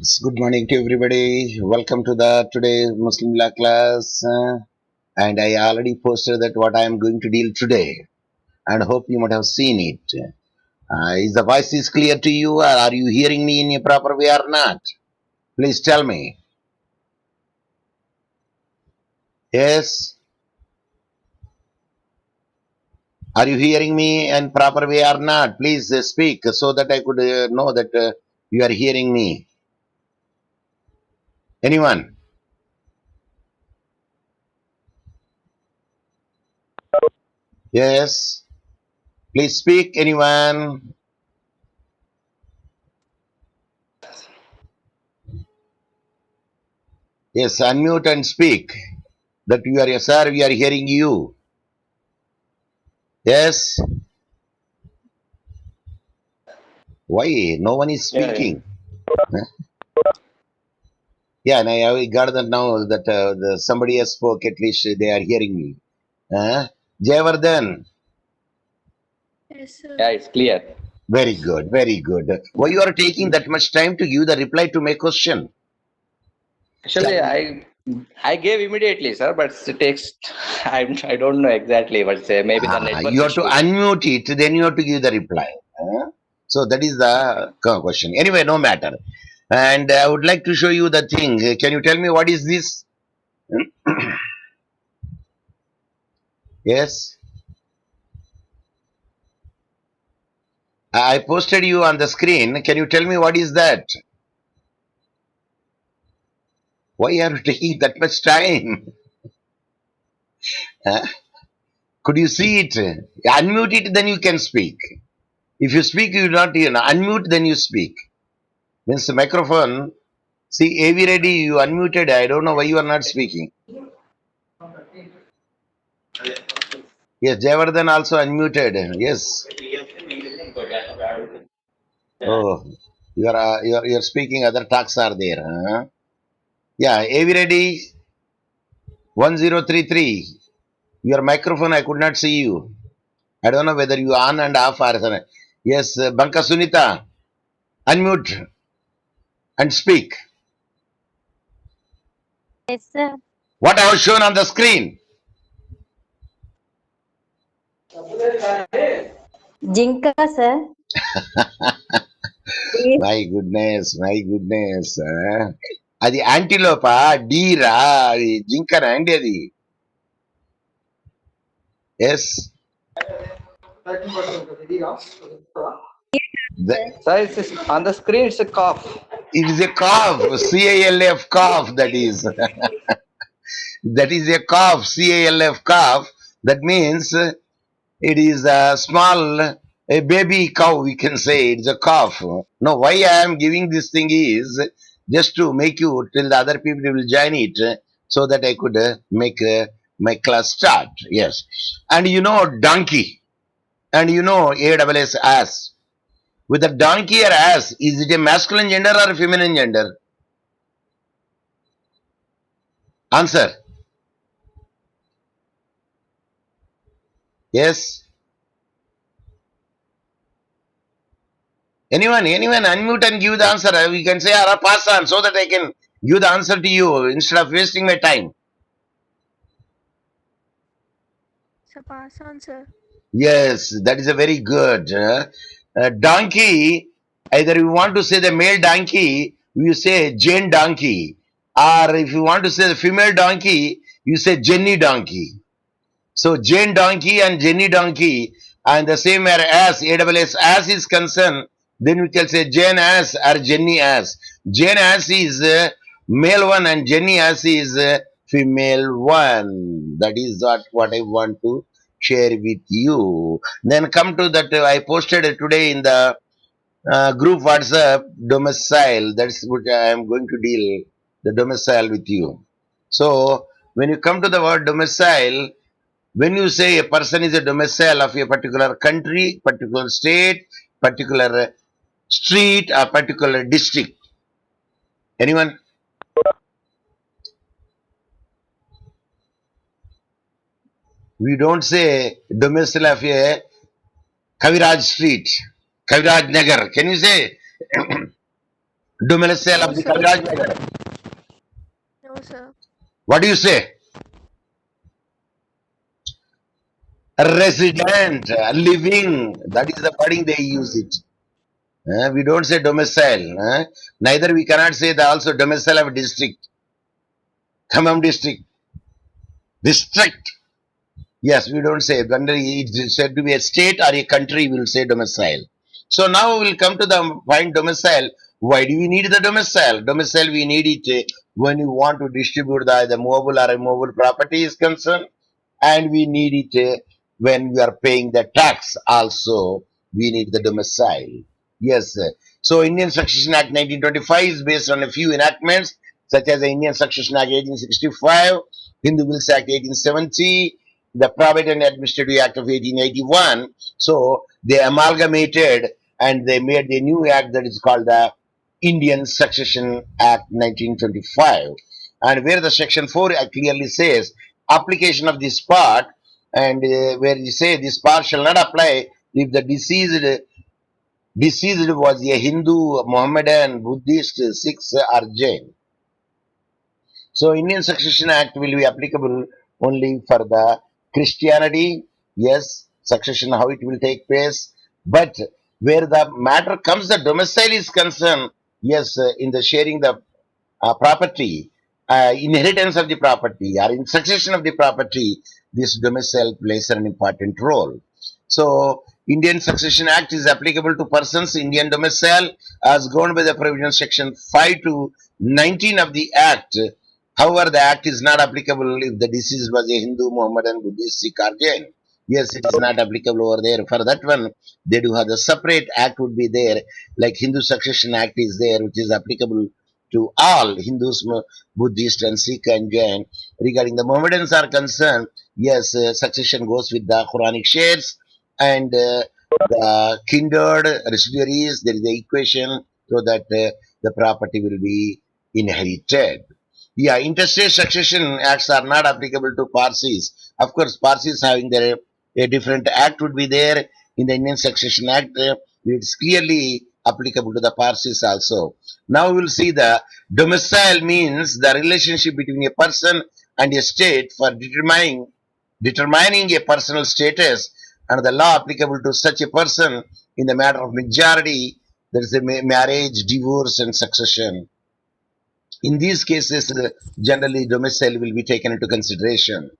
Good morning to everybody. Welcome to the today Muslim law class. And I already posted that what I am going to deal today, and hope you might have seen it. Is the voice is clear to you, or are you hearing me in a proper way or not? Please tell me. Yes. Are you hearing me in proper way or not? Please speak so that I could know that you are hearing me. Anyone? Yes. Please speak. Anyone? Yes. Unmute and speak. That you are, sir. We are hearing you. Yes. Why? No one is Yeah. speaking. Huh? Yeah, and I got that now that somebody has spoke. At least they are hearing me. Jayavardhan. Yes, sir. Yeah, it's clear. Very good. Very good. Why you are taking that much time to give the reply to my question? Actually, I gave immediately, sir, but it takes. I don't know exactly, but maybe the You network have to issue. unmute it. Then you have to give the reply. So that is the question. Anyway, no matter. And I would like to show you the thing. Can you tell me what is this? Yes. I posted you on the screen. Can you tell me what is that? Why are you taking that much time? Huh? Could you see it? Unmute it, then you can speak. If you speak, you not unmute, then you speak. Means the microphone. See, AV ready, you unmuted. I don't know why you are not speaking. Yes, Jayavardhan also unmuted. Yes. Oh, you are speaking. Other talks are there. Huh? Yeah, AV ready. 1033. Your microphone, I could not see you. I don't know whether you on and off or something. Yes, Banka Sunita, unmute and speak. Yes, sir. What I have shown on the screen. Jinka, sir. Deer. My goodness, my goodness. అది యాంటీలోపా డీరా అది జింకన అండి అది yes Sir, on the screen it's a cough. it is a calf, CALF calf, that is. That is a calf, CALF calf. That means it is a small, a baby cow, we can say. It's a calf. No, why I am giving this thing is just to make you, till the other people will join it, so that I could make my class start. Yes. And you know, donkey. And you know, AWS ass. With a donkey or ass, is it a masculine gender or a feminine gender? Answer. Yes. Anyone, unmute and give the answer. We can say, pass on, so that I can give the answer to you instead of wasting my time. Sir, pass on, sir. Yes, that is a very good. Donkey, either you want to say the male donkey, you say Jane donkey. Or if you want to say the female donkey, you say Jenny donkey. So Jane donkey and Jenny donkey, and the same where as AWS as is concerned, then we can say Jane ass or Jenny ass. Jane ass is male one and Jenny ass is female one. That is what I want to share with you. Then come to that I posted today in the group WhatsApp domicile. That's what I am going to deal the domicile with you. So when you come to the word domicile, when you say a person is a domicile of a particular country, particular state, particular street, or particular district, anyone? We don't say domicile of a Kaviraj street, Kaviraj Nagar. Can you say Domicile No, of the sir. Kaviraj Nagar. No, sir. What do you say? Resident, living. That is the wording they use Hmm. it. We don't say domicile. Neither we cannot say the also domicile of district. Khammam district. District. Yes, we don't say. When it's said to be a state or a country, we will say domicile. So now we will come to the point domicile. Why do we need the domicile? Domicile, we need it when you want to distribute the movable or immovable property is concerned, and we need it when we are paying the tax also. We need the domicile. Yes. So Indian Succession Act 1925 is based on a few enactments such as the Indian Succession Act 1865, Hindu Wills Act 1870, the Private and Administrative Act of 1881. So they amalgamated and they made a new act that is called the Indian Succession Act 1925, and where the Section 4 clearly says application of this part, and where you say this part shall not apply if the deceased was a Hindu, Mohammedan, Buddhist, Sikh, or Jain. So Indian Succession Act will be applicable only for the Christianity. Yes, succession, how it will take place. But where the matter comes, the domicile is concerned, yes, in the sharing the property, inheritance of the property, or in succession of the property, this domicile plays an important role. So, Indian Succession Act is applicable to persons Indian domicile as governed by the provision section 5 to 19 of the Act. However, the Act is not applicable if the deceased was a Hindu, Mohammedan, Buddhist, Sikh, or Jain. Yes, it is not applicable over there. For that one, they do have the separate act would be there, like Hindu Succession Act is there, which is applicable to all Hindus, Buddhist, and Sikh and Jain. Regarding the Mohammedans are concerned, yes, succession goes with the Quranic shares and the kindred residuaries. There is the equation so that the property will be inherited. Yeah, interstate succession acts are not applicable to Parsis. Of course, Parsis having their a different act would be there in the Indian Succession Act. It's clearly applicable to the Parsis also. Now we'll see the domicile means the relationship between a person and a state for determining a personal status and the law applicable to such a person in the matter of majority. There is a marriage, divorce, and succession. In these cases, generally domicile will be taken into consideration.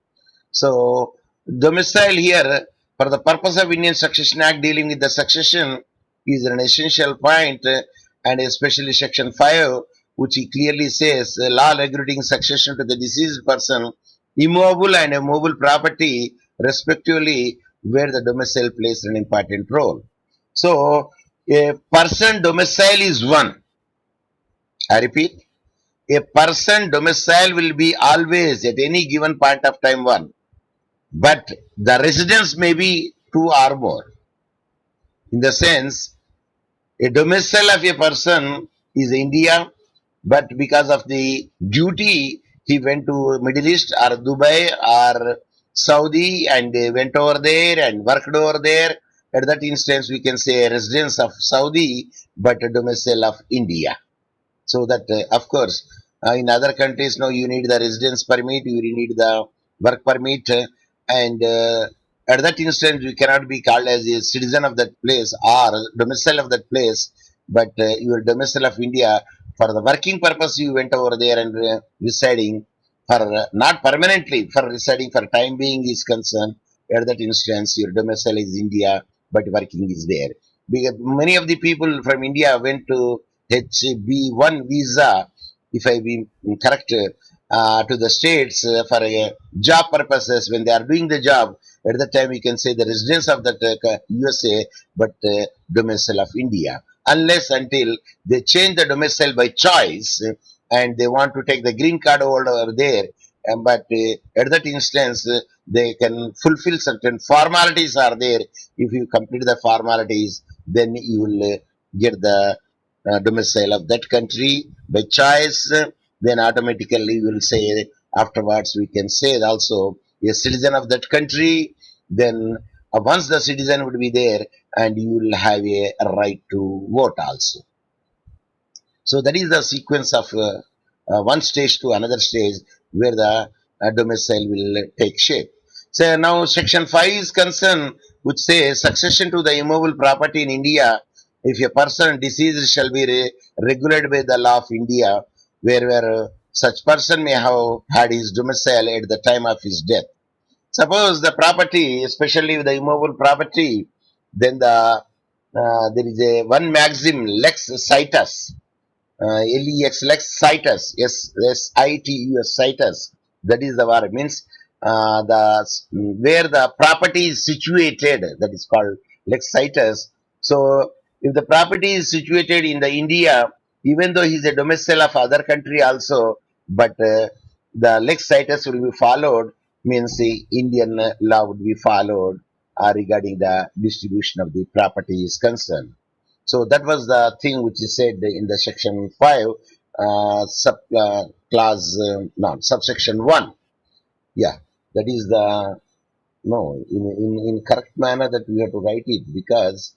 So, domicile here, for the purpose of Indian Succession Act dealing with the succession, is an essential point, and especially Section 5, which he clearly says law regulating succession to the deceased person, immovable and movable property, respectively, where the domicile plays an important role. So, a person domicile is one. I repeat, a person domicile will be always at any given point of time one, but the residence may be two or more. In the sense, a domicile of a person is India, but because of the duty, he went to Middle East or Dubai or Saudi and went over there and worked over there. At that instance, we can say a residence of Saudi, but a domicile of India. So that, of course, in other countries, now you need the residence permit, you need the work permit, and at that instant, you cannot be called as a citizen of that place or domicile of that place, but your domicile of India for the working purpose, you went over there and residing for not permanently, for residing for time being is concerned. At that instance, your domicile is India, but working is there. Because many of the people from India went to HB1 visa, if I be correct, to the states for job purposes. When they are doing the job, at that time we can say the residence of that USA, but domicile of India. Unless until they change the domicile by choice and they want to take the green card over there, but at that instance they can fulfill certain formalities are there. If you complete the formalities, then you will get the domicile of that country by choice, then automatically we will say afterwards we can say also a citizen of that country. Then once the citizen would be there, and you will have a right to vote also. So that is the sequence of one stage to another stage where the domicile will take shape. So now section 5 is concerned, which says succession to the immovable property in India, if a person deceased shall be regulated by the law of India, where such person may have had his domicile at the time of his death. Suppose the property, especially the immovable property, then there is a one maxim lex situs, lex lex situs, situs situs. That is the word. Means where the property is situated. That is called lex situs. So if the property is situated in the India, even though he is a domicile of other country also, but the lex situs will be followed. Means the Indian law would be followed regarding the distribution of the property is concerned. So that was the thing which is said in the section 5, clause, not subsection 1. Yeah, that is the, no, in correct manner that we have to write it, because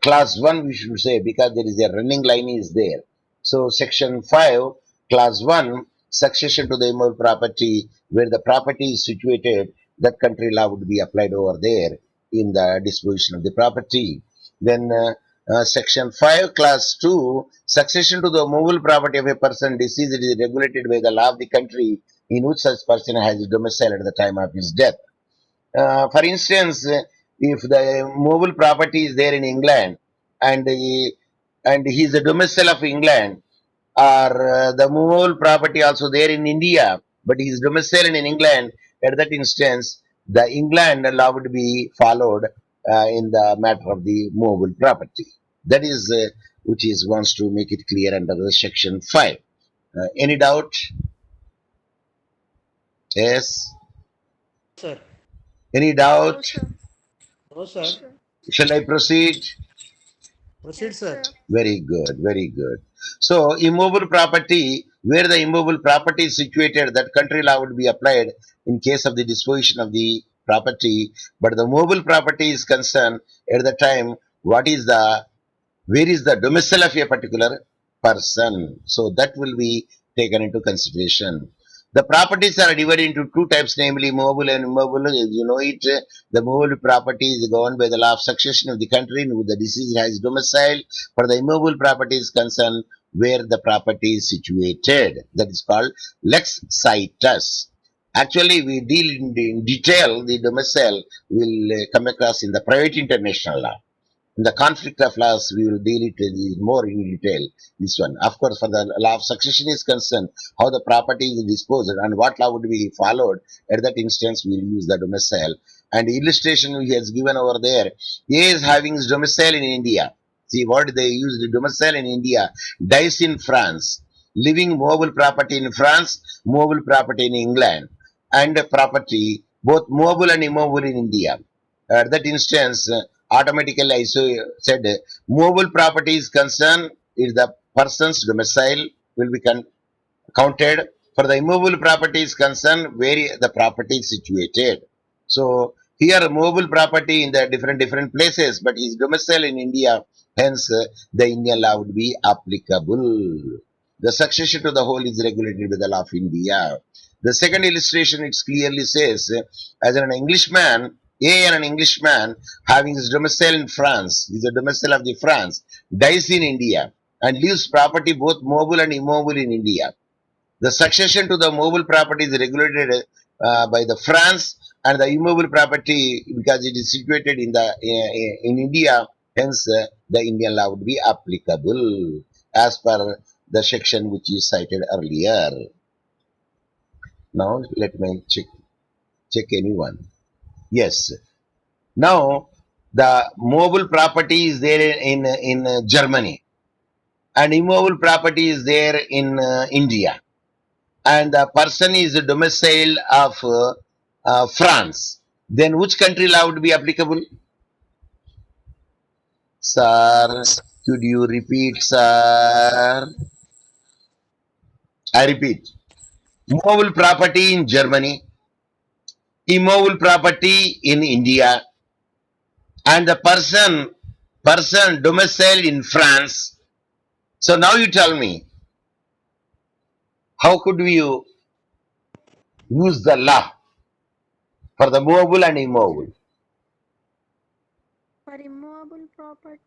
class 1 we should say, because there is a running line is there. So section 5, class 1, succession to the immovable property, where the property is situated, that country law would be applied over there in the disposition of the property. Then section 5, class 2, succession to the movable property of a person deceased is regulated by the law of the country in which such person has his domicile at the time of his death. For instance, if the movable property is there in England, and he is the domicile of England, or the movable property also there in India, but he is domicile in England, at that instance, the England law would be followed in the matter of the movable property. That is which is wants to make it clear under the section 5. Any doubt? Yes. Sir. Any No, doubt? sir. No, No, sir. sir. Shall I proceed? Proceed, Yes, sir. sir. Very good, very good. So, immovable property, where the immovable property is situated, that country law would be applied in case of the disposition of the property. But the movable property is concerned at the time, what is the, where is the domicile of a particular person. So that will be taken into consideration. The properties are divided into two types, namely movable and immovable. As you know it, the movable property is governed by the law of succession of the country in which the deceased has domicile. For the immovable property is concerned where the property is situated. That is called lex situs. Actually, we deal in detail the domicile will come across in the private international law. In the conflict of laws, we will deal it more in detail. This one, of course, for the law of succession is concerned, how the property is disposed and what law would be followed. At that instance, we will use the domicile. And the illustration he has given over there, A is having his domicile in India. See what they use the domicile in India, dies in France, living movable property in France, movable property in England, and property both mobile and immobile in India. At that instance, automatically I said movable property is concerned is the person's domicile will be counted. For the immovable property is concerned where the property is situated. So here movable property in the different places, but his domicile in India, hence the Indian law would be applicable. The succession to the whole is regulated by the law of India. The second illustration it clearly says, as an Englishman, A and an Englishman having his domicile in France, is a domicile of the France, dies in India and leaves property both mobile and immobile in India. The succession to the mobile property is regulated by the France, and the immobile property, because it is situated in the in India, hence the Indian law would be applicable as per the section which is cited earlier. Now let me check anyone. Yes. Now the mobile property is there in Germany, and immobile property is there in India, and the person is a domicile of France, then which country law would be applicable? Sir, could you repeat, sir? I repeat. Movable property in Germany, immovable property in India, and the person domicile in France. So now you tell me, how could we use the law for the movable and immovable? For immovable property,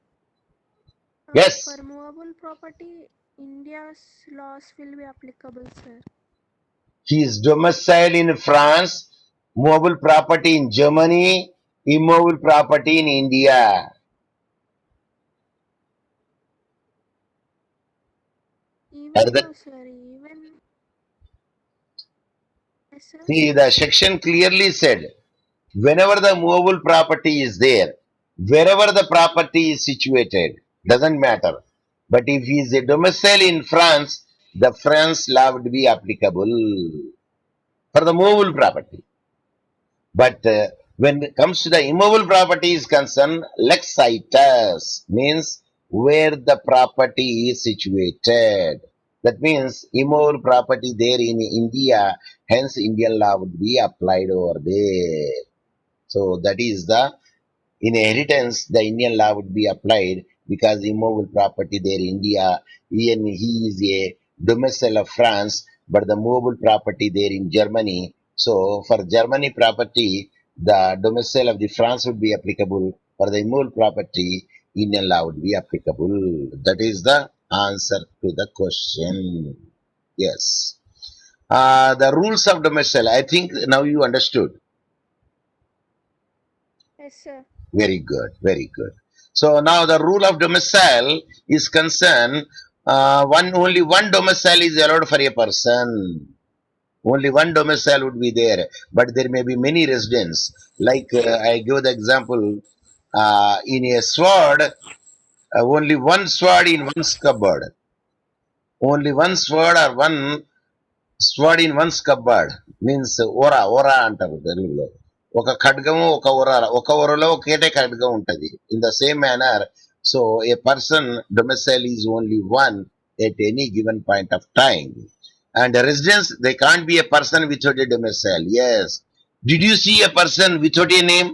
Yes, for movable property, India's laws will be applicable, sir. he is domiciled in France, movable property in Germany, immovable property in India. Even At that, though, sir, even yes, sir. see, the section clearly said, whenever the movable property is there, wherever the property is situated, doesn't matter. But if he is a domicile in France, the France law would be applicable for the movable property. But when it comes to the immovable property is concerned, lex situs means where the property is situated. That means immovable property there in India, hence Indian law would be applied over there. So that is the inheritance, the Indian law would be applied because immovable property there in India, even he is a domicile of France, but the movable property there in Germany. So for Germany property, the domicile of the France would be applicable. For the immovable property, Indian law would be applicable. That is the answer to the question. Yes. The rules of domicile, I think now you understood. Yes, sir. Very good, very good. So now the rule of domicile is concerned. Only one domicile is allowed for a person. Only one domicile would be there, but there may be many residents. Like I give the example, in a sword, only one sword in one cupboard. Only one sword or one sword in one's scabbard means ఓరా ఓరా అంటారు తెలుగులో. ఒక ఖడ్గము ఒక ఒరలో ఒకేటే ఖడ్గం ఉంటది. In the same manner, so a person domicile is only one at any given point of time. And residence they can't be a person without a domicile. Yes, did you see a person without a name?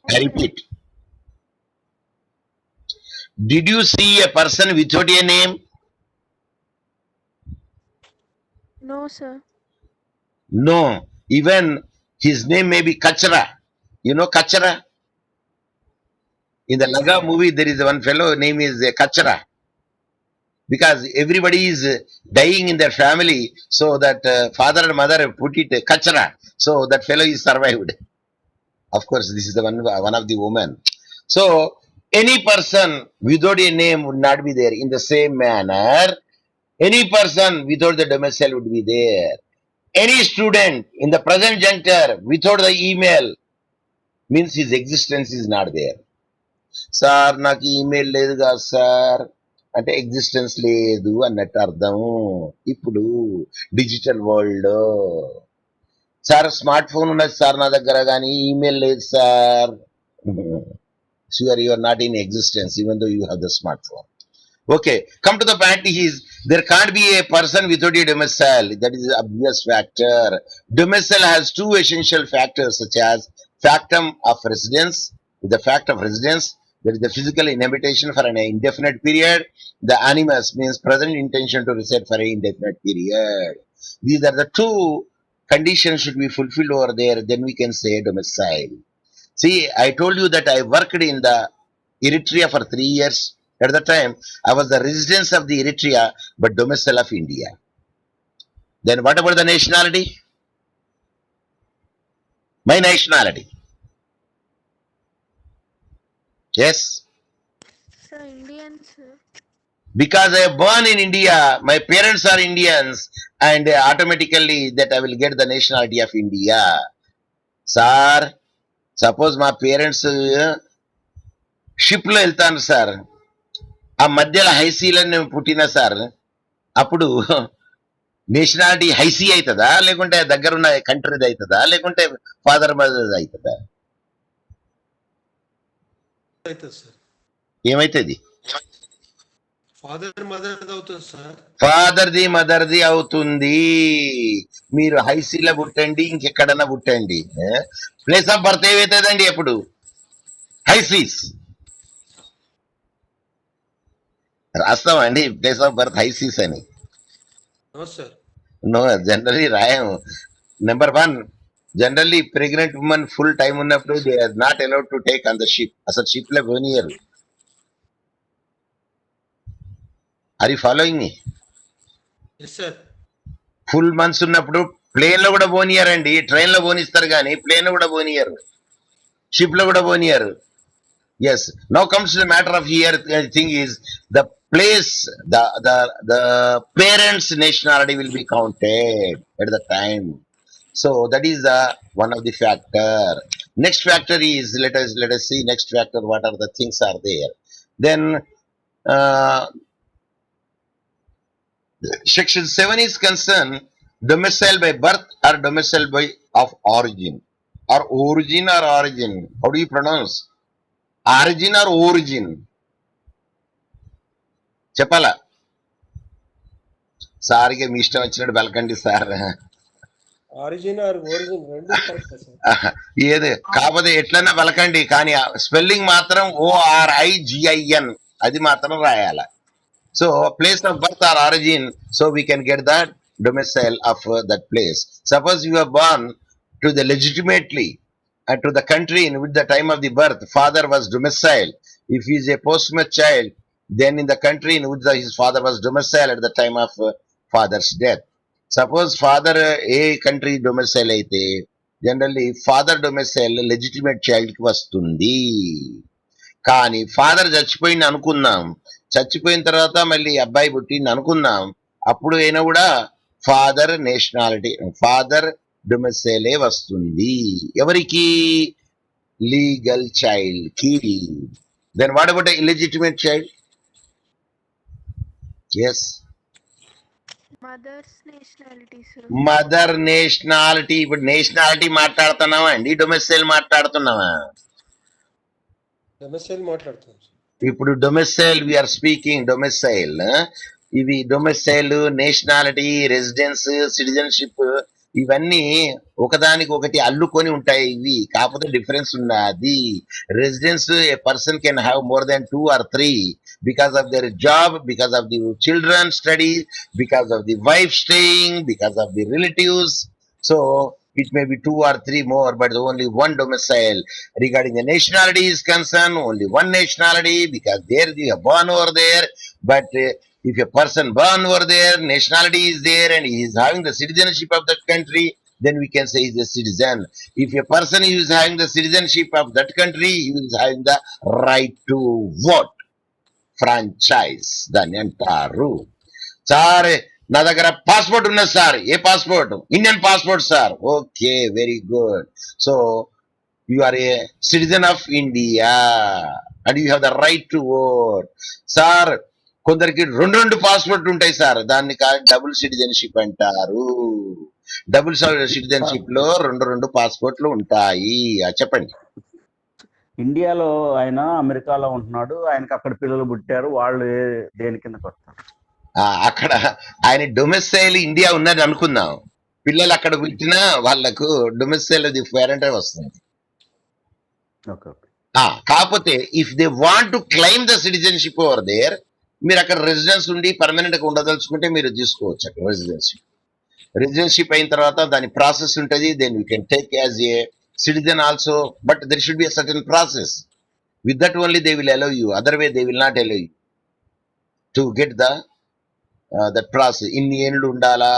Yes, I sir. Repeat, did you see a person without a name? No, sir. No, even his name may be Kachara. You know Kachara? In the Yes, Laga sir. movie, there is one fellow name is Kachara, because everybody is dying in their family, so that father and mother put it Kachara, so that fellow is survived. Of course, this is the one of the women. So any person without a name would not be there. In the same manner, any person without the domicile would be there. Any student in the present juncture without the email means his existence is not there. Sir నాకు email లేదు కదా sir అంటే existence లేదు అన్నట్టు అర్థం. ఇప్పుడు digital world, sir smart phone ఉన్నది sir నా దగ్గర కానీ ఈమెయిల్ లేదు sir. Sure you are not in existence even though you have the smart phone. Okay, come to the point is there can't be a person without a domicile. That is an obvious factor. Domicile has two essential factors such as factum of residence. The fact of residence, there is the physical inhabitation for an indefinite period. The animus means present intention to reside for an indefinite period. These are the two conditions should be fulfilled over there. Then we can say domicile. See, I told you that I worked in the Eritrea for 3 years. At the time, I was the resident of the Eritrea, but domicile of India. Then what about the nationality? My nationality. Yes. Sir, Indian, sir. Because I am born in India, my parents are Indians, and automatically that I will get the nationality of India. Sir, suppose my parents ship లో వెళ్తాను sir, ఆ మధ్యలో హైసీలో నేను పుట్టిన sir, అప్పుడు nationality హైసీ అవుతుందా, లేకుంటే దగ్గరున్న కంట్రీది అవుతుందా, లేకుంటే ఫాదర్ మదర్ది అవుతుందా? అవుతుంది సార్. ఏమైతుంది? ఫాదర్ మదర్ అవుతుంది సార్. ఫాదర్ది మదర్ది అవుతుంది. మీరు హైసీలో పుట్టండి, ఇంకెక్కడన్నా పుట్టండి, ప్లేస్ ఆఫ్ బర్త్ ఏమవుతుందండి? ఎప్పుడు హైసీస్. రాస్తామండి ప్లేస్ ఆఫ్ బర్త్ హైసీస్ అని. No sir. నో, జనరలీ రాయము. Number one, generally pregnant women full time ఉన్నప్పుడు they are not allowed to take on the ship. అసలు షిప్ లో పోనీయరు. Are you following me? Yes sir. Full months ఉన్నప్పుడు plane లో కూడా పోనీయరండి. Train లో పోనిస్తారు కానీ ప్లేన్ లో కూడా పోనీయరు, షిప్ లో కూడా పోనీయరు. Yes. Now comes to the matter of here. Thing is the place, the parents' nationality will be counted at the time. So that is the one of the factor. Next factor is, let us see next factor. What are the things are there? Then uh, section 7 is concerned domicile by birth or domicile by of origin, or origin or origin. How do you pronounce? Origin or origin? చెప్పాలా సార్కి మీ ఇష్టం వచ్చినట్టు పలకండి sir. Origin are origin రెండు correct sir. ఏది కాకపోతే ఎట్లన్నా పలకండి, కానీ స్పెల్లింగ్ మాత్రం ORIGIN అది మాత్రం రాయాల. So place of birth or origin, so we can get that domicile of that place. Suppose you are born to the legitimately to the country in which the time of the birth father was domicile. If he is a posthumous child, then in the country in which his father was domicile at the time of father's death. Suppose father A country domicile అయితే generally father domicile legitimate child కి వస్తుంది. కానీ father చచ్చిపోయింది అనుకుందాం, చచ్చిపోయిన తర్వాత మళ్ళీ అబ్బాయి పుట్టింది అనుకుందాం, అప్పుడు అయినా కూడా ఫాదర్ నేషనాలిటీ, ఫాదర్ డొమిసైలే వస్తుంది. ఎవరికి? లీగల్ చైల్డ్ కి. Then what about illegitimate child? Yes, mother's nationality sir. Mother nationality. ఇప్పుడు నేషనాలిటీ మాట్లాడుతున్నావా అండి, డొమిసైల్ మాట్లాడుతున్నావా? డొమిసైల్ మాట్లాడుతున్నాం సార్. ఇప్పుడు డొమిసైల్ వీఆర్ స్పీకింగ్ డొమిసైల్. ఇవి డొమిసైల్, నేషనాలిటీ, రెసిడెన్స్, సిటిజన్షిప్ ఇవన్నీ ఒకదానికి ఒకటి అల్లుకొని ఉంటాయి. ఇవి కాకపోతే డిఫరెన్స్ ఉన్నది. Residence a person can have more than 2 or 3 because of their job, because of the children study, because of the wife staying, because of the relatives. So it may be 2 or 3 more, but only one domicile. Regarding the nationality is concerned, only one nationality, because there you are born over there. But if a person born over there, nationality is there, and he is having the citizenship of that country, then we can say he is a citizen. If a person is having the citizenship of that country, he is having the right to vote. Franchise దాన్ని అంటారు. Sir నా దగ్గర passport ఉన్నది sir. ఏ passport? Indian passport sir. Okay, very good. So you are a citizen of India and you have the right to vote. Sir కొందరికి రెండు passport ఉంటాయి sir, దాన్ని డబుల్ సిటిజన్షిప్ అంటారు. డబుల్ సిటిజన్షిప్ లో రెండు పాస్పోర్ట్లు ఉంటాయి. చెప్పండి. ఇండియాలో ఆయన అమెరికాలో ఉంటున్నాడు, ఆయనకి అక్కడ పిల్లలు పుట్టారు, వాళ్ళు దేని కిందకి వస్తారు? అక్కడ ఆయన డొమిసైల్ ఇండియా ఉన్నది అనుకుందాం, పిల్లలు అక్కడ పుట్టినా వాళ్ళకు డొమిసైల్ పేరెంట్ వస్తుంది. కాకపోతే if they want to claim the citizenship over there, మీరు అక్కడ రెసిడెన్స్ ఉండి పర్మనెంట్ గా ఉండదలుచుకుంటే మీరు తీసుకోవచ్చు అక్కడ రెసిడెన్షిప్. రెసిడెన్షిప్ అయిన తర్వాత దాని ప్రాసెస్ ఉంటుంది. Then you can take as a citizen also, but there should be a certain process. With that only they will allow you, other way they will not allow you to get the that process. ఇన్ని ఏళ్ళు ఉండాలా,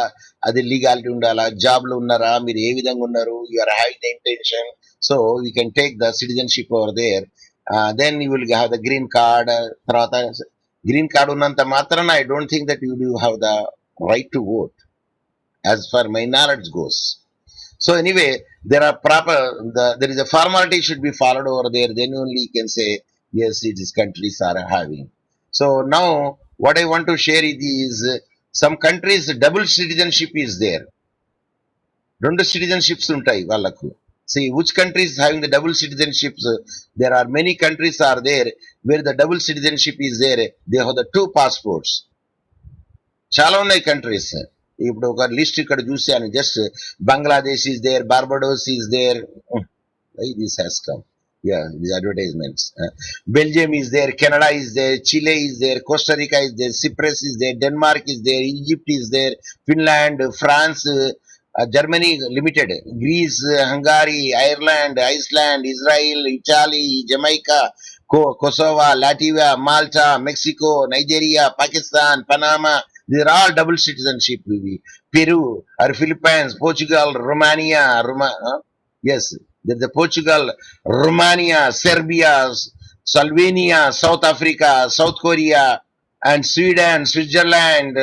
అది legality ఉండాలా, job లో ఉన్నారా, మీరు ఏ విధంగా ఉన్నారు, you are having the intention, so you can take the citizenship over there. Then you will have the green card. తర్వాత గ్రీన్ కార్డ్ ఉన్నంత మాత్రాన I don't think that you will have the right to vote as far my knowledge goes. So anyway, there are there is a formality should be followed over there. Then only you can say yes, these countries are having. So now what I want to share is some countries double citizenship is there. రెండు citizenships ఉంటాయి వాళ్ళకు. See which country is having the double citizenships? There are many countries are there where the double citizenship is there. They have the 2 passports. చాలా ఉన్నాయి countries. ఇప్పుడు ఒక list ఇక్కడ చూశాను, just Bangladesh is there, Barbados is there. This has come. Yeah, these advertisements. Belgium is there, Canada is there, Chile is there, Costa Rica is there, Cyprus is there, Denmark is there, Egypt is there, Finland, France, Germany limited, Greece, Hungary, Ireland, Iceland, Israel, Italy, Jamaica, Kosovo, Latvia, Malta, Mexico, Nigeria, Pakistan, Panama. These are all double citizenship. Peru, or Philippines, Portugal, Romania, yes, there's the Portugal, Romania, Serbia, Slovenia, South Africa, South Korea, and Sweden, Switzerland,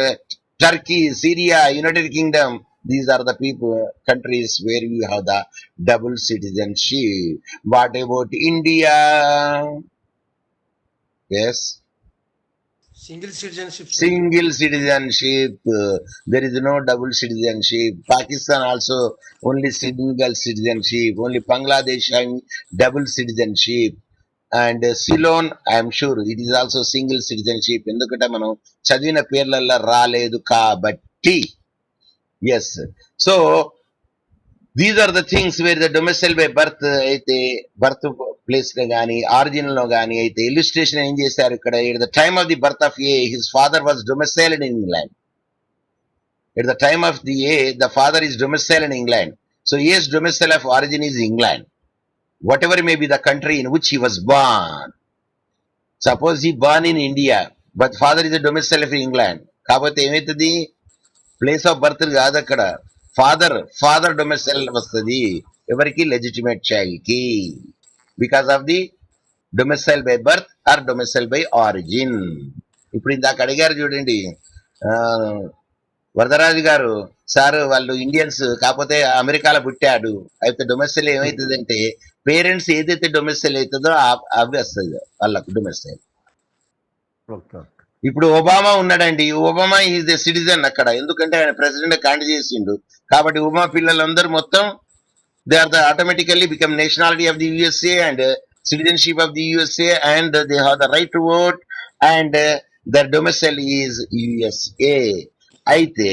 Turkey, Syria, United Kingdom. These are the people, countries where we have the double citizenship. What about India? Yes. Single citizenship, sir. Single citizenship. There is no double citizenship. Pakistan also only single citizenship. Only Bangladesh having double citizenship. And Ceylon, I'm sure it is also single citizenship. ఎందుకంటే మనం చదివిన పేర్లల్లో రాలేదు కాబట్టి. Yes. So these are the things where the domicile by birth అయితే birth place లో గానీ origin లో గానీ అయితే ఇల్లుస్ట్రేషన్ ఏం చేశారు ఇక్కడ at the time of the birth of A his father was domiciled in England. At the time of the A the father is domiciled in England. So A's domicile of origin is England, whatever may be the country in which he was born. Suppose he born in India but father is a domicile of England, కాబట్టి ఏమవుతుంది place of birth కాదు అక్కడ, father domicile వస్తుంది ఎవరికి, legitimate child కి, because of the domicile by birth or domicile by origin. ఇప్పుడు ఇందాక అడిగారు చూడండి వరదరాజు గారు, సార్ వాళ్ళు ఇండియన్స్ కాకపోతే అమెరికాలో పుట్టాడు అయితే డొమెసైల్ ఏమవుతుందంటే పేరెంట్స్ ఏదైతే డొమెసైల్ అవుతుందో అవి వస్తుంది వాళ్ళకు డొమెసైల్. ఓకే. ఇప్పుడు ఒబామా ఉన్నాడండి, ఒబామా ఈజ్ ద సిటిజన్ అక్కడ, ఎందుకంటే ఆయన ప్రెసిడెంట్ కాండి చేసిండు కాబట్టి ఒబామా పిల్లలందరూ మొత్తం they are the automatically become nationality of the USA and citizenship of the USA and they have the right to vote and their domicile is USA. అయితే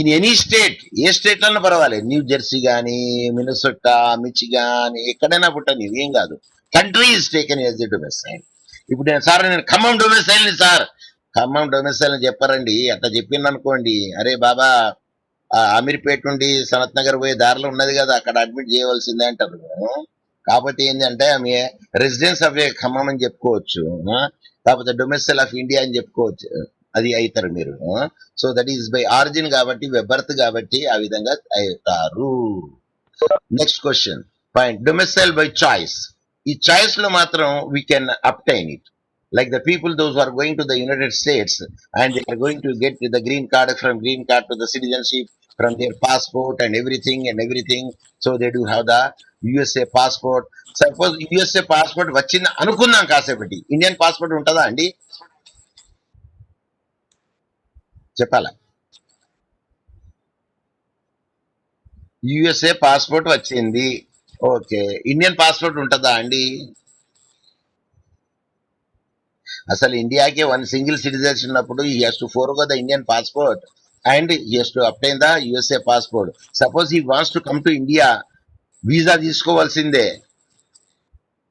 in any state, ఏ state లోనే పర్వాలేదు, new Jersey కానీ మినసోటా, Michigan, ఎక్కడైనా పుట్టని ఏం కాదు, country is taken as the domicile. ఇప్పుడు నేను ఖమ్మం డొమెసైల్ ని సార్, ఖమ్మం డొమెసైల్ అని చెప్పారండి, అట్లా చెప్పింది అనుకోండి, అరే బాబా అమీర్పేట నుండి సనత్ నగర్ పోయే దారిలో ఉన్నది కదా అక్కడ అడ్మిట్ చేయవలసిందే అంటారు. కాకపోతే ఏంటంటే ఆమె రెసిడెన్స్ ఆఫ్ ఏ ఖమ్మం అని చెప్పుకోవచ్చు, కాకపోతే డొమెసైల్ ఆఫ్ ఇండియా అని చెప్పుకోవచ్చు, అది అవుతారు మీరు. So that is by origin కాబట్టి, బై బర్త్ కాబట్టి ఆ విధంగా అవుతారు. Next question point, domicile by choice. ఈ చాయిస్ లో మాత్రం we can obtain it. Like the people, those who are going to the United States and they are going to get the green card, from green card to the citizenship, from their passport and everything. So they do have the USA passport. Suppose USA passport వచ్చింది అనుకుందాం కాసేపటి, Indian passport ఉంటుందా అండి చెప్పాలా? USA passport వచ్చింది, okay, Indian passport ఉంటుందా అండి? అసలు ఇండియాకే వన్ సింగిల్ సిటిజన్స్ ఉన్నప్పుడు he has to forgo the Indian passport and he has to obtain the USA passport. Suppose he wants to come to India, visa తీసుకోవాల్సిందే.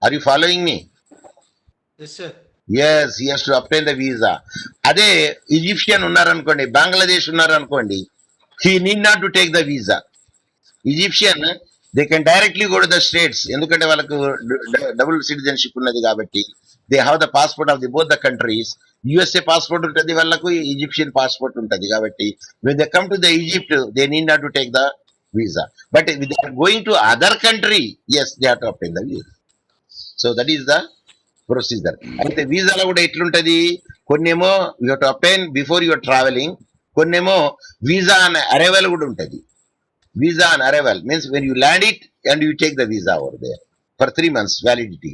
Are you following me? Yes, sir. Yes, he has to obtain the visa. అదే Egyptian ఉన్నారనుకోండి, బంగ్లాదేశ్ ఉన్నారనుకోండి, he need not to take the visa. Egyptian they can directly go to the states, ఎందుకంటే వాళ్ళకు double citizenship ఉన్నది కాబట్టి they have the passport of the both the countries. USA passport ఉంటుంది వాళ్ళకు, Egyptian passport ఉంటుంది కాబట్టి when they come to the Egypt they need not to take the visa. But they are going to other country, yes they have to obtain the visa. So that is the procedure. అయితే వీసాలో కూడా ఎట్లుంటది, కొన్నేమో you have to obtain before your travelling, కొన్నేమో visa అనే arrival కూడా ఉంటుంది. Visa on arrival means when you land it and you take the visa over there for 3 months validity.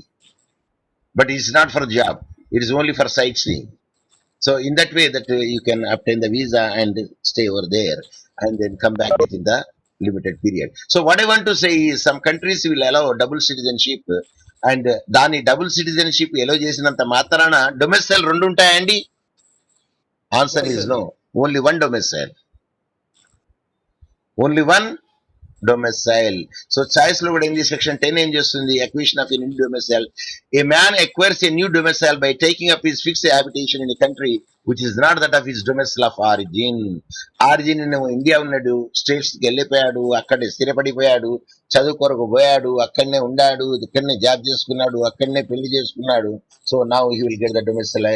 But it's not for job. It is only for sightseeing. So in that way that you can obtain the visa and stay over there and then come back within the limited period. So what I want to say is some countries will allow double citizenship and దాని double citizenship ఎలో చేసినంత మాత్రాన domicile రెండు ఉంటాయండి? Answer No, is sir. No. Only one domicile, only one domicile. So choice లో కూడా ఏంది section 10 ఏం చేస్తుంది? acquisition of a new domicile. A man acquires a new domicile by taking up his fixed habitation in a country which is not that of his domicile of origin. Origin India ఉన్నాడు, states కి వెళ్ళిపోయాడు, అక్కడే స్థిరపడిపోయాడు, చదువు కొరకు పోయాడు, అక్కడనే ఉండాడు, ఇక్కడనే జాబ్ చేసుకున్నాడు, అక్కడనే పెళ్లి చేసుకున్నాడు. So now he will get the domicile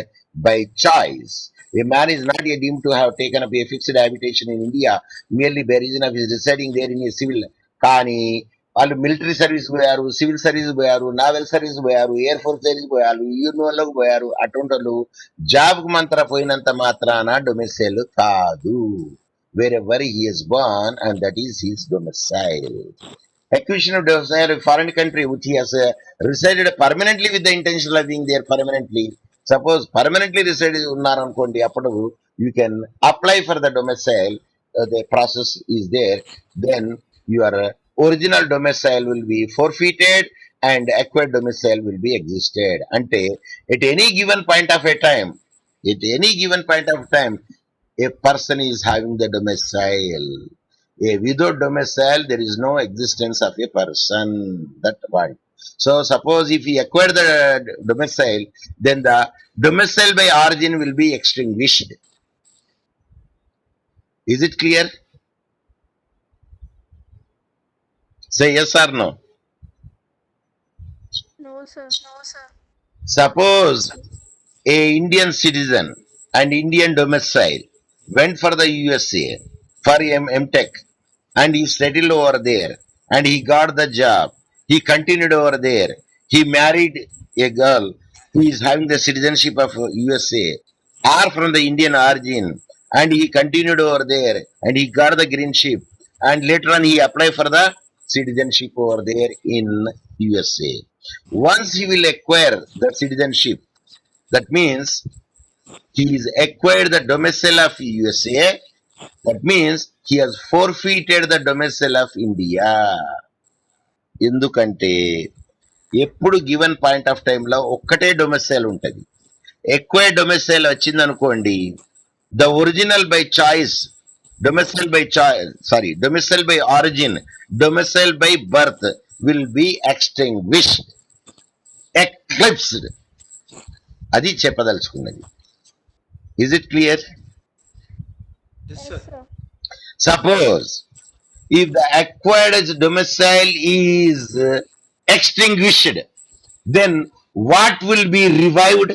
by choice. A man is not yet deemed to have taken up a fixed habitation in India merely by reason of his residing there in a civil. కానీ వాళ్ళు military service పోయారు, civil service పోయారు, naval service పోయారు, air force service పోయారు, యూనివర్లోకి పోయారు. అటువంటి వాళ్ళు job కు మంత్ర పోయినంత మాత్రాన డొమిసైల్ కాదు. Wherever he is born, and that is his domicile. Acquisition of domicile of foreign country which he has resided permanently with the intention of being there permanently. Suppose permanently resided ఉన్నారనుకోండి, అప్పుడు you can apply for the domicile. The process is there. Then your original domicile will be forfeited and acquired domicile will be existed. అంటే at any given point of a time, a person is having the domicile. Without domicile, there is no existence of a person. That one. So suppose if he acquired the domicile, then the domicile by origin will be extinguished. Is it clear? Say yes or no. No, sir. Suppose a Indian citizen and Indian domicile went for the USA for MTech and he settled over there and he got the job. He continued over there. He married a girl who is having the citizenship of USA or from the Indian origin and he continued over there and he got the green ship and later on he applied for the citizenship over there in USA. Once he will acquire the citizenship, that means he is acquired the domicile of USA. That means he has forfeited the domicile of India. ఎందుకంటే ఎప్పుడు given point of time లో ఒక్కటే domicile ఉంటుంది. Acquire domicile వచ్చింది అనుకోండి, the original by choice, domicile by origin, domicile by birth will be extinguished, eclipsed. అది చెప్పదలుచుకున్నది. Is it clear? Yes, Yes, sir. sir. Suppose if the acquired domicile is extinguished, then what will be revived?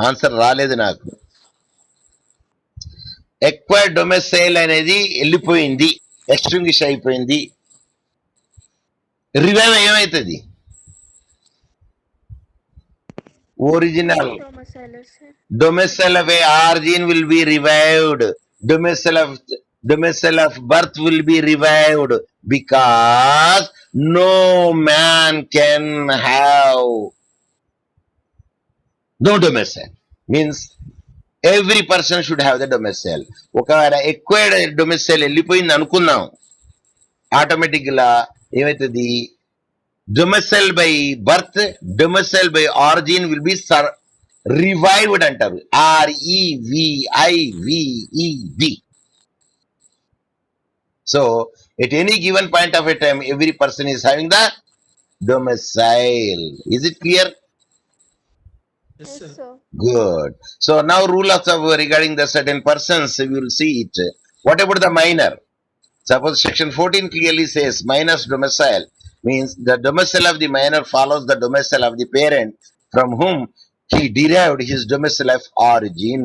Answer రాలేదు నాకు. Acquired domicile అనేది వెళ్ళిపోయింది, extinguish అయిపోయింది. Revive ఏమవుతుంది? Original New domicile, sir. domicile of a origin will be revived. Domicile of birth will be revived because no man can have no domicile. Means every person should have the domicile. ఒకవేళ acquired domicile వెళ్ళిపోయింది అనుకుందాం, automatic గా ఏమవుతుంది? domicile by birth, domicile by origin will be revived అంటారు. REVIVED. So at any given point of a time, every person is having the domicile. Is it clear? Yes, Yes, sir. sir. Good. So now rule of regarding the certain persons, we will see it. What about the minor? Suppose section 14 clearly says minor's domicile means the domicile of the minor follows the domicile of the parent from whom he derived his domicile of origin.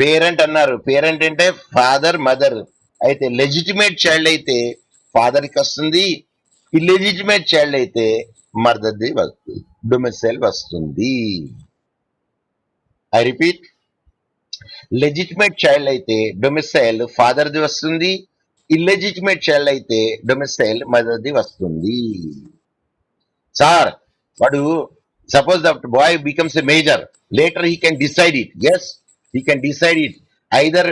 Parent అన్నారు. Parent అంటే father mother. అయితే legitimate child అయితే ఫాదర్కి వస్తుంది, illegitimate child అయితే మదర్ది వస్తుంది, domicile వస్తుంది. I repeat, legitimate child అయితే డొమిసైల్ ఫాదర్ది వస్తుంది, ఇల్లెజిటిమేట్ చైల్డ్ అయితే డొమిసైల్ మదర్ది వస్తుంది. సార్ వాడు suppose the boy becomes a major, later he can decide it. Yes, he can decide it either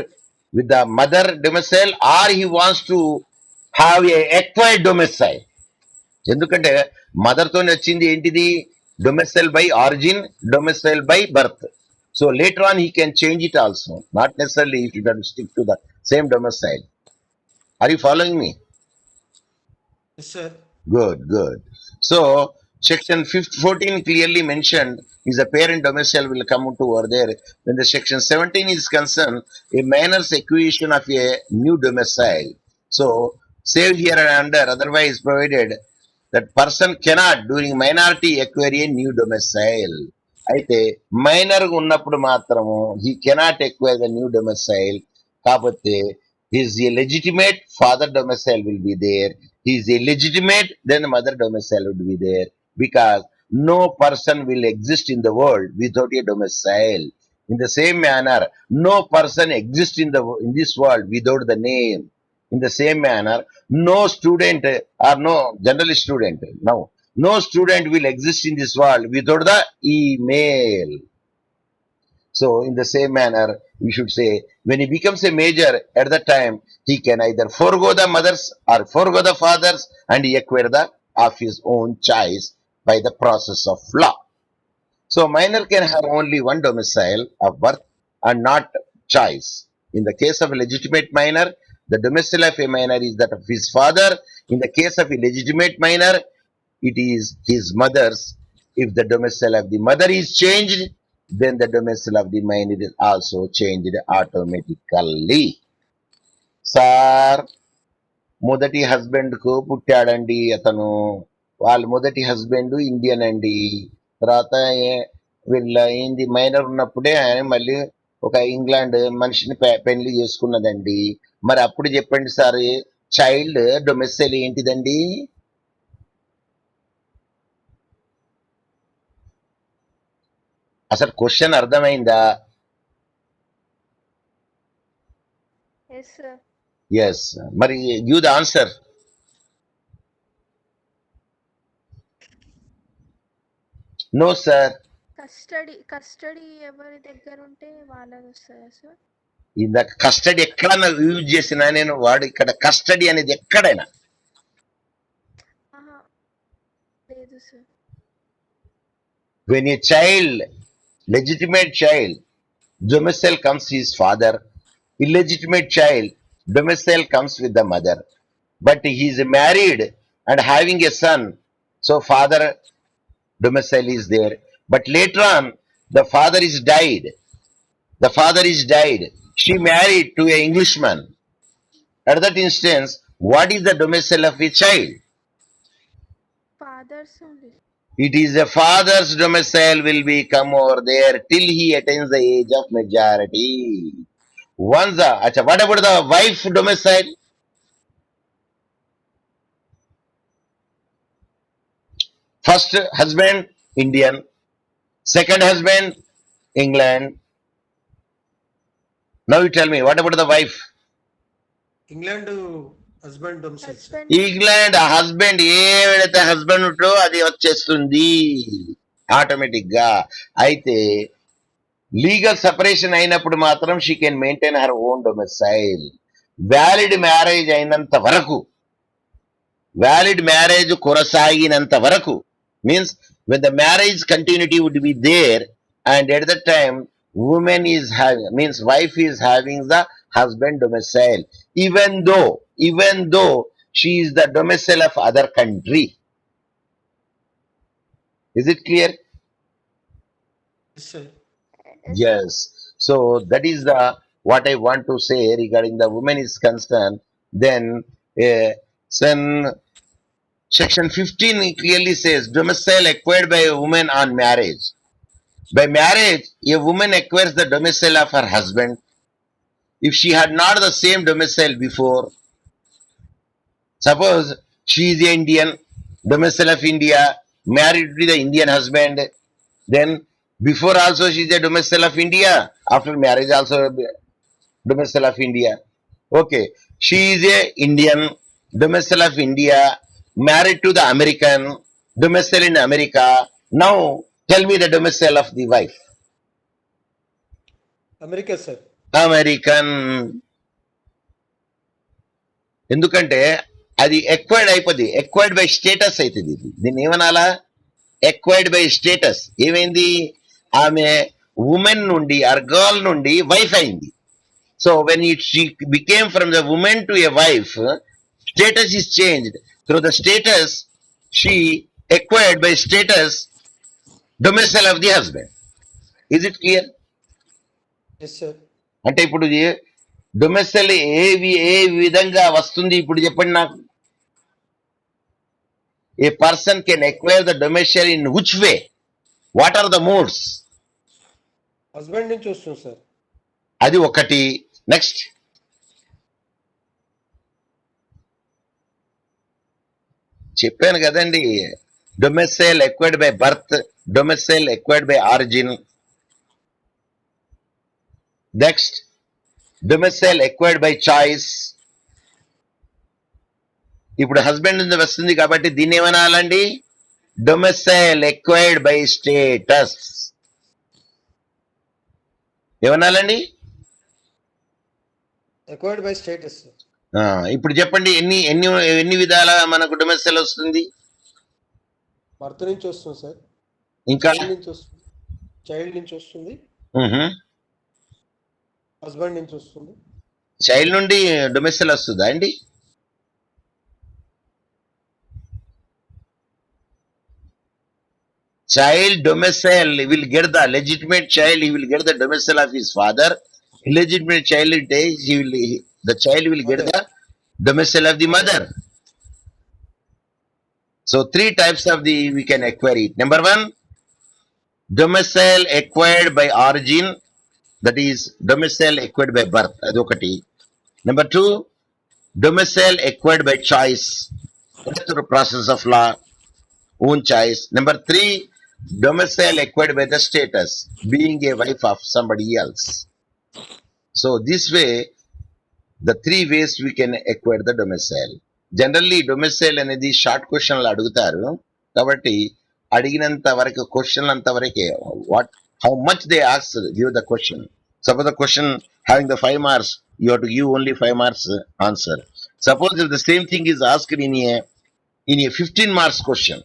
with the mother domicile or he wants to have a acquired domicile. ఎందుకంటే mother తోనే వచ్చింది ఏంటిది? Domicile by origin, domicile by birth. So later on he can change it also. Not necessarily if you have to stick to the same domicile. Are you following me? Yes, sir. Good, good. So section 14 clearly mentioned is a parent domicile will come to over there. When the section 17 is concerned, a minor's acquisition of a new domicile. So save here and under, otherwise provided that person cannot during minority acquire a new domicile. అయితే minor ఉన్నప్పుడు మాత్రము he cannot acquire the new domicile. కాకపోతే his legitimate father domicile will be there. He is illegitimate, then the mother domicile would be there, because no person will exist in the world without a domicile. In the same manner, no person exists in this world without the name. In the same manner, no student or no general student, no student will exist in this world without the email. So, in the same manner, we should say, when he becomes a major, at that time, he can either forego the mothers or forego the fathers and he acquire the of his own choice by the process of law. So, minor can have only one domicile of birth and not choice. In the case of a legitimate minor, the domicile of a minor is that of his father. In the case of a legitimate minor, it is his mother's. If the domicile of the mother is changed, then the domicile of the minor is also changed automatically. Sir, మొదటి husband కు పుట్టాడండి అతను. వాళ్ళ మొదటి husband Indian అండి. తర్వాత వీళ్ళ ఏంది minor ఉన్నప్పుడే ఆయన మళ్ళీ ఒక ఇంగ్లాండ్ మనిషిని పెళ్లి చేసుకున్నదండి. మరి అప్పుడు చెప్పండి సార్, చైల్డ్ డొమెస్టైల్ ఏంటిదండి? అసలు క్వశ్చన్ అర్థమైందా? Yes, sir. ఎస్. మరి give the answer. No sir. Custody ఎవరి దగ్గర ఉంటే వాళ్ళది వస్తుందా సార్? ఇందాక కస్టడీ ఎక్కడన్నా యూజ్ చేసినా నేను, వాడు ఇక్కడ కస్టడీ అనేది ఎక్కడైనా లేదు sir. when a child, legitimate child, domicile comes his father, illegitimate child, domicile comes with the mother. But he is married and having a son, so father domicile is there. But later on, the father is died. The father is died. She married to a Englishman. At that instance, what is the domicile of a child? Father's only. It is the father's domicile will be come over there till he attains the age of majority. Once the, what about the wife domicile? First husband, Indian. Second husband, England. Now you tell me, what about the wife? England husband domicile sir. Husband England husband ఏదైతే husband ఉంటో అది వచ్చేస్తుంది automatic గా. అయితే legal separation అయినప్పుడు మాత్రం she can maintain her own domicile. Valid marriage అయినంత వరకు, valid marriage కొనసాగినంత వరకు, means when the marriage continuity would be there, and at that time woman is having, means wife is having the husband domicile, even though she is the domicile of other country. Is it clear? Yes sir. Yes. So that is the what I want to say regarding the woman is concerned. Then then section 15 clearly says domicile acquired by a woman on marriage. By marriage, a woman acquires the domicile of her husband. If she had not the same domicile before, suppose she is an Indian, domicile of India, married to the Indian husband, then before also she is a domicile of India, after marriage also domicile of India. Okay, she is a Indian, domicile of India, married to the American, domicile in America. Now tell me the domicile of the wife. America sir. American. ఎందుకంటే అది acquired అయిపోద్ది, acquired by status అవుతుంది. దీన్ని ఏమనాలా? Acquired by status. ఏమైంది? ఆమె woman నుండి or girl నుండి wife అయింది. So when she became from the woman to a wife, status is changed. Through the status, she acquired by status domicile of the husband. Is it clear? Yes sir. అంటే ఇప్పుడు domicile ఏ విధంగా వస్తుంది ఇప్పుడు చెప్పండి నాకు. A person can acquire the domicile in which way? What are the modes? Husband నుంచి వస్తుంది సార్. అది ఒకటి. నెక్స్ట్ చెప్పాను కదండి, domicile acquired by birth, domicile acquired by origin. Next domicile acquired by choice. ఇప్పుడు హస్బెండ్ నుంచి వస్తుంది కాబట్టి దీన్ని ఏమనాలండి? Domicile acquired by status. ఏమనాలండి? Acquired by status. ఇప్పుడు చెప్పండి, ఎన్ని ఎన్ని ఎన్ని విధాల మనకు డొమెసైల్ వస్తుంది? భర్త నుంచి వస్తుంది సార్. ఇంకా చైల్డ్ నుంచి వస్తుంది. హస్బెండ్ నుంచి వస్తుంది. చైల్డ్ నుండి డొమెసైల్ వస్తుందా అండి? Child domicile will get the legitimate child. He will get the domicile of his father. Illegitimate child the child will get the domicile of the mother. So three types of we can acquire it. Number one, domicile acquired by origin, that is domicile acquired by birth. Adokati. Number two, domicile acquired by choice, through the process of law, own choice. Number three, domicile acquired by the status, being a wife of somebody else. So this way, the three ways we can acquire the domicile. Generally domicile అనేది short క్వశ్చన్లు అడుగుతారు కాబట్టి అడిగినంత వరకు question అంత వరకే. What how much they ask, give the question. Suppose the question having the 5 marks, you have to give only 5 marks answer. Suppose if the same thing is asked in a 15 marks question,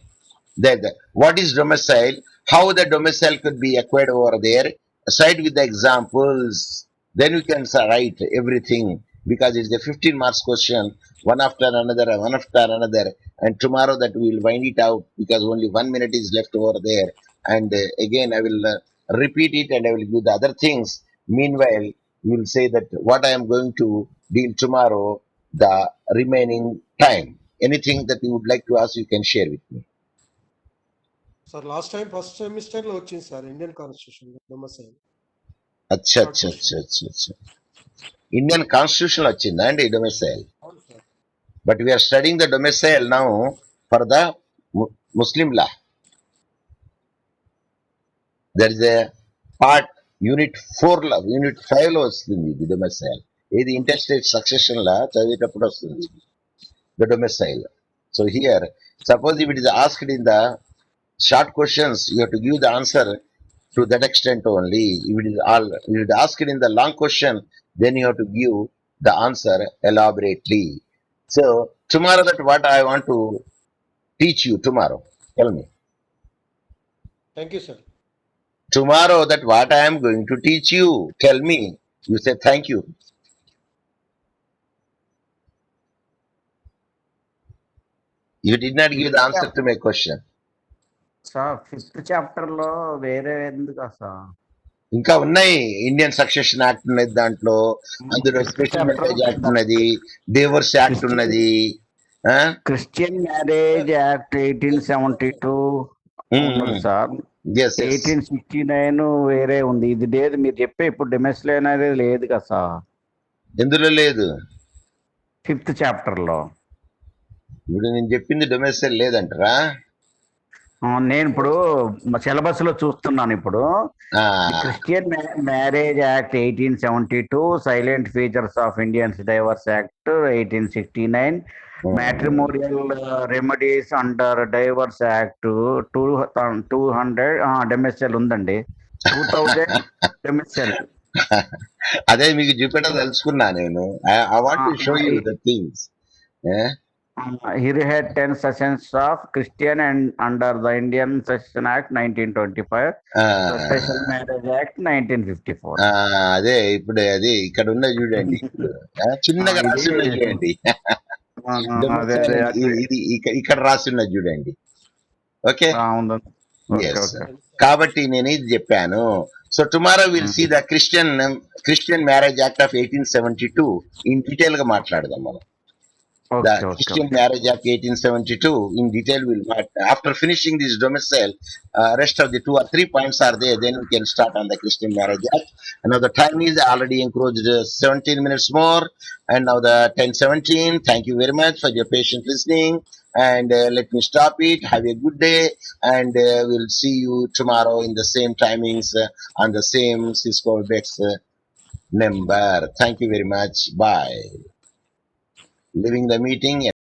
that what is domicile, how the domicile could be acquired over there, cite with the examples, then you can write everything, because it's a 15 marks question, one after another, and tomorrow that we will wind it out because only 1 minute is left over there, and again I will repeat it and I will give the other things. Meanwhile, you will say that what I am going to deal tomorrow, the remaining time. Anything that you would like to ask, you can share with me. Sir last time first semester లో వచ్చింది sir Indian constitution డొమెసైల్. అచ్చా Indian constitution వచ్చిందా అండి domicile? అవును sir. But we are studying the domicile now for the Muslim law. There is a part unit 4 లో, unit 5 లో వస్తుంది ఇది డొమెసైల్. ఇది ఇంటర్స్టేట్ సక్సెషన్ లా చదివేటప్పుడు వస్తుంది the domicile. So here suppose if it is asked in the short questions, you have to give the answer to that extent only. If it is asked in the long question, then you have to give the answer elaborately. So tomorrow, that what I want to teach you tomorrow, tell me. Thank you sir. Tomorrow, that what I am going to teach you, tell me. You say thank you. You did not give the answer to my question. Sir 5th chapter లో వేరే ఎందుకు sir? ఇంకా ఉన్నాయి. Indian succession act ఉన్నది దాంట్లో, అందులో special marriage act ఉన్నది, divorce act ఉన్నది, క్రిస్టియన్ మ్యారేజ్ యాక్ట్ 1872 ఉన్నది సార్. 1869 వేరే ఉంది. ఇది లేదు మీరు చెప్పే ఇప్పుడు డొమెస్టిక్ అనేది లేదు కదా సార్? ఎందులో లేదు? 5th చాప్టర్ లో. ఇప్పుడు నేను చెప్పింది డొమెస్టిక్ లేదంటారా? నేను ఇప్పుడు సిలబస్ లో చూస్తున్నాను. ఇప్పుడు Christian Marriage act 1872, silent features of Indians divorce act 1869, matrimonial remedies under divorce act 200, domestic ఉందండి 2000 డొమెస్టిక్. అదే మీకు చూపెట్ట తెలుసుకున్నా నేను. I want to show you the things. He had 10 sessions of Christian and under the Indian Succession Act 1925, the Special Marriage Act 1954. అదే ఇప్పుడు అది ఇక్కడ ఉన్న చూడండి ఇప్పుడు చిన్నగా ఇది రాసి ఉన్నది చూడండి అదే Domicile అదే అని ఇది ఇక్కడ రాసి ఉన్నది చూడండి. ఓకే, ఉందండి. Okay yes. ఓకే కాబట్టి నేను ఇది చెప్పాను. So tomorrow will see the Christian Marriage Act of 1872 in detail గా మాట్లాడదాం మనం. The okay okay Christian Marriage Act 1872 in detail will after finishing this domicile, rest of the 2 or 3 points are there, then we can start on the Christian Marriage Act. And now the time is already encroached 17 minutes more, and now the 10:17. Thank you very much for your patient listening, and let me stop it. Have a good day, and we'll see you tomorrow in the same timings on the same Cisco Webex number. Thank you very much. Bye. Leaving the meeting.